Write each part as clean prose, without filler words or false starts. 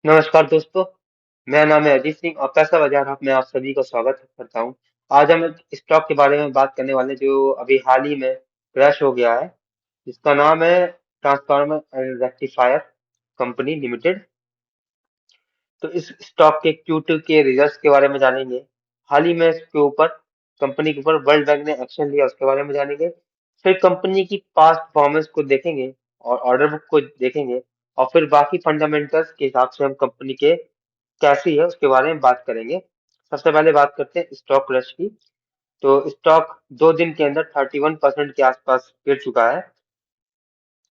नमस्कार दोस्तों। मेरा नाम है अजीत सिंह और पैसा बाजार में आप सभी का स्वागत करता हूं। आज हम एक स्टॉक के बारे में बात करने वाले हैं जो अभी हाल ही में क्रैश हो गया है, जिसका नाम है transformer and rectifier company limited. तो इस स्टॉक के Q2 के रिजल्ट्स के बारे में जानेंगे। हाल ही में इसके ऊपर कंपनी के ऊपर वर्ल्ड बैंक ने एक्शन लिया, उसके बारे में जानेंगे। फिर कंपनी की पास्ट परफॉर्मेंस को देखेंगे और ऑर्डर बुक को देखेंगे, और फिर बाकी फंडामेंटल्स के हिसाब से हम कंपनी के कैसी है उसके बारे में बात करेंगे। सबसे पहले बात करते हैं स्टॉक क्रैश की। तो स्टॉक 2 दिन के अंदर 31% के आसपास गिर चुका है।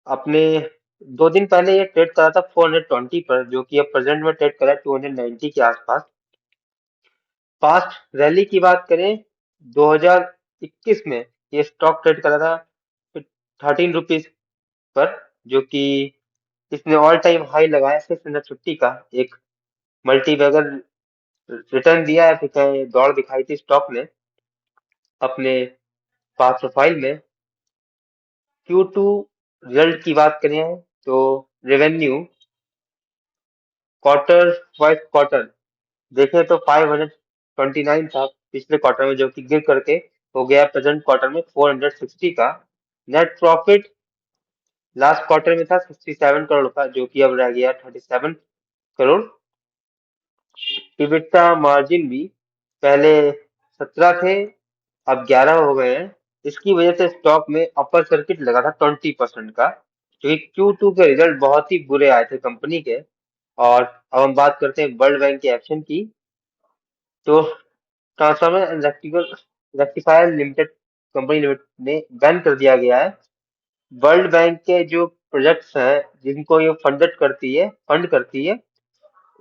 अपने 2 दिन पहले ये ट्रेड करा था 420 पर, जो कि अब प्रेजेंट में ट्रेड करा है 290 के आसपास। पास्ट रैली की बात करें, 2021 में ये स्टॉक ट्रेड करा था 13 रुपीज पर, जो कि इसने ऑल टाइम हाई लगाया 650 का एक मल्टी बैगर रिटर्न दिया है, फिर कहीं दौड़ दिखाई थी स्टॉक ने अपने पास प्रोफाइल में। Q2 रिजल्ट की बात करें तो रेवेन्यू क्वार्टर वाइज क्वार्टर देखें तो 529 था पिछले क्वार्टर में, जो कि गिर करके हो गया प्रेजेंट क्वार्टर में 460 का। नेट प्रॉफिट लास्ट क्वार्टर में था 67 करोड़ का, जो कि अब रह गया 37 करोड़। EBITDA मार्जिन भी पहले 17 थे, अब 11 हो गए हैं। इसकी वजह से स्टॉक में अपर सर्किट लगा था 20% का, क्योंकि Q2 के रिजल्ट बहुत ही बुरे आए थे कंपनी के। और अब हम बात करते हैं वर्ल्ड बैंक के एक्शन की। तो transformer and rectifier limited company limited ने बैन कर दिया गया है। वर्ल्ड बैंक के जो प्रोजेक्ट्स हैं जिनको ये फंड करती है,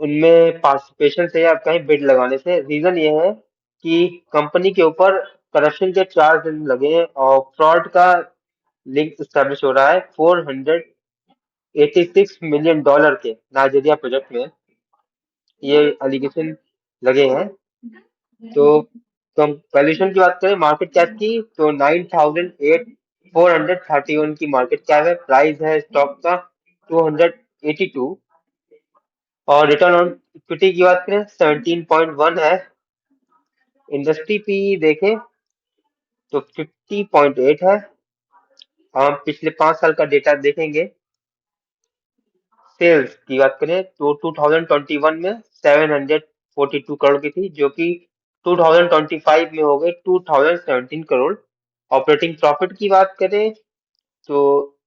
उनमें पार्टिसिपेशन से या कहीं बिड लगाने से। रीजन ये है कि कंपनी के ऊपर करप्शन के चार्ज लगे हैं और फ्रॉड का लिंक स्टैब्लिश हो रहा है 486 मिलियन डॉलर के नाइजीरिया प्रोजेक्ट में ये एलिगेशन लगे हैं। तो कम वैल्यूएशन की बात करें मार्केट कैप की, तो 9,431 की मार्केट कैप है। प्राइस है स्टॉक का 282। और रिटर्न ऑन इक्विटी की बात करें 17.1 है। इंडस्ट्री पी देखें तो 50.8 है। हम पिछले 5 साल का डेटा देखेंगे। सेल्स की बात करें तो 2021 में 742 करोड़ की थी, जो कि 2025 में हो गई 2017 करोड़। ऑपरेटिंग प्रॉफिट की बात करें तो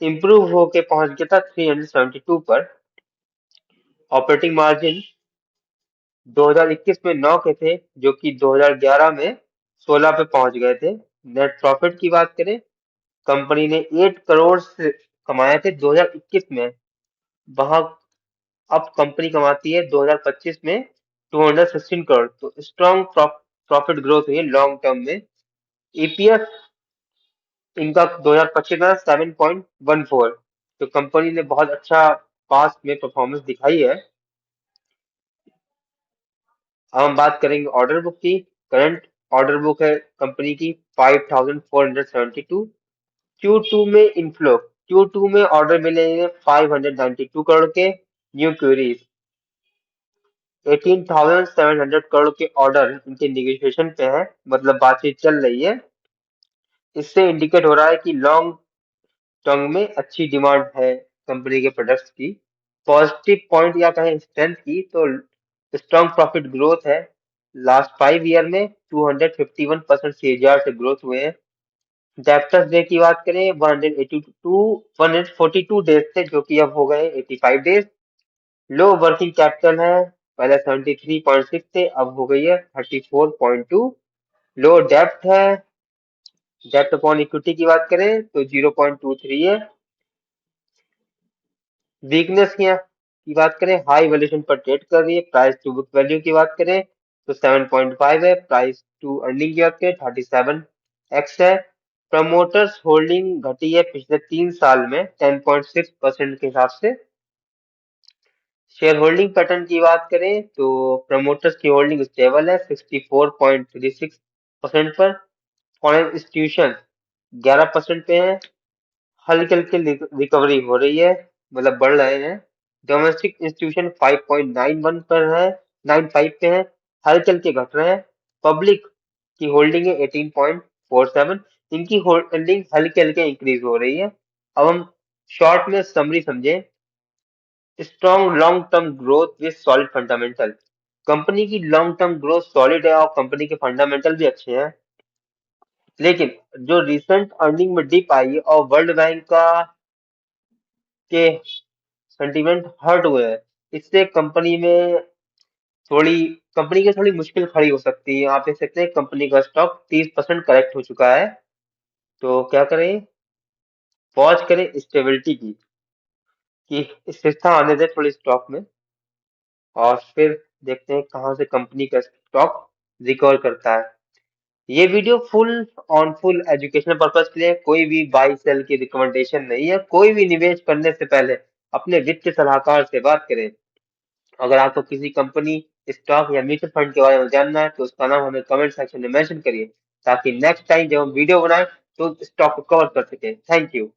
इम्प्रूव होके पहुंच गया था 372 पर। ऑपरेटिंग मार्जिन 2021 में 9 के थे, जो कि 2011 में 16 पे पहुंच गए थे। नेट प्रॉफिट की बात करें, कंपनी ने 8 करोड़ से कमाए थे 2021 में, वहां अब कंपनी कमाती है 2025 में 216 करोड़। तो स्ट्रॉन्ग प्रॉफिट ग्रोथ हुई है लॉन्ग टर्म में। ईपीएस इनका 2025 में 7.14। तो कंपनी ने बहुत अच्छा पास्ट में परफॉर्मेंस दिखाई है। अब हम बात करेंगे ऑर्डर बुक की। करंट ऑर्डर बुक है कंपनी की 5,472। Q2 में इनफ्लो, Q2 में ऑर्डर मिले हैं 592 करोड़ के। न्यू क्वेरीज 18,700 करोड़ के ऑर्डर इनके निगोशिएशन पे है, मतलब बातचीत चल रही है। इससे इंडिकेट हो रहा है कि लॉन्ग टर्म में अच्छी डिमांड है कंपनी के प्रोडक्ट्स की। पॉजिटिव पॉइंट या कहें स्ट्रेंथ की, तो स्ट्रॉन्ग प्रॉफिट ग्रोथ है। लास्ट 5 ईयर में 251% सीएजीआर से ग्रोथ हुए हैं। डेब्टर्स डे की बात करें 142 डेज थे, जो कि अब हो गए 85 डेज। लो वर्किंग कैपिटल है, पहले 73.6 थे, अब हो गई है 34.2। लो डेप्ट है, डेप्ट अपॉन इक्विटी की बात करें तो 0.23 है। वीकनेस की बात करें, हाई वैल्यूएशन पर ट्रेड कर रही है। प्राइस टू बुक वैल्यू की बात करें तो 7.5 है। प्राइस टू अर्निंग की बात करें 37x है। प्रमोटर्स होल्डिंग घटी है पिछले 3 साल में 10.6% के हिसाब से। शेयर होल्डिंग पैटर्न की बात करें तो प्रमोटर्स की होल्डिंग स्टेबल है 64.36% पर। फॉरेन इंस्टीट्यूशन 11% पे है। हल्की हल्की रिकवरी हो रही है, मतलब बढ़ रहे हैं। डोमेस्टिक इंस्टीट्यूशन 5.91 पर है, 95 पे है, हलचल के घट रहे हैं। पब्लिक की होल्डिंग है 18.47। इनकी होल्डिंग हल्के हल्के इंक्रीज हो रही है। अब हम शॉर्ट में समरी समझे। Strong long term growth with solid fundamental. Company की लॉन्ग टर्म ग्रोथ सॉलिड है और कंपनी के फंडामेंटल भी अच्छे हैं। लेकिन जो रिसेंट अर्निंग में डिप आई है और वर्ल्ड बैंक का के सेंटीमेंट हर्ट हुए हैं, इससे थोड़ी कंपनी की थोड़ी मुश्किल खड़ी हो सकती है। आप देख सकते हैं कंपनी का स्टॉक 30% करेक्ट हो चुका है। तो क्या करें, वॉच करें स्टेबिलिटी की कि स्थिरता आने दे थोड़ी स्टॉक में, और फिर देखते हैं कहाँ से कंपनी का स्टॉक रिकवर करता है। ये वीडियो फुल एजुकेशनल पर्पज के लिए है, कोई भी बाई सेल की रिकमेंडेशन नहीं है। कोई भी निवेश करने से पहले अपने वित्तीय सलाहकार से बात करें। अगर आपको किसी कंपनी, स्टॉक या म्यूचुअल फंड के बारे में जानना है तो उसका नाम हमें कमेंट सेक्शन में मेंशन करिए, ताकि नेक्स्ट टाइम जब हम वीडियो बनाएं तो स्टॉक को कवर कर सके। Thank you.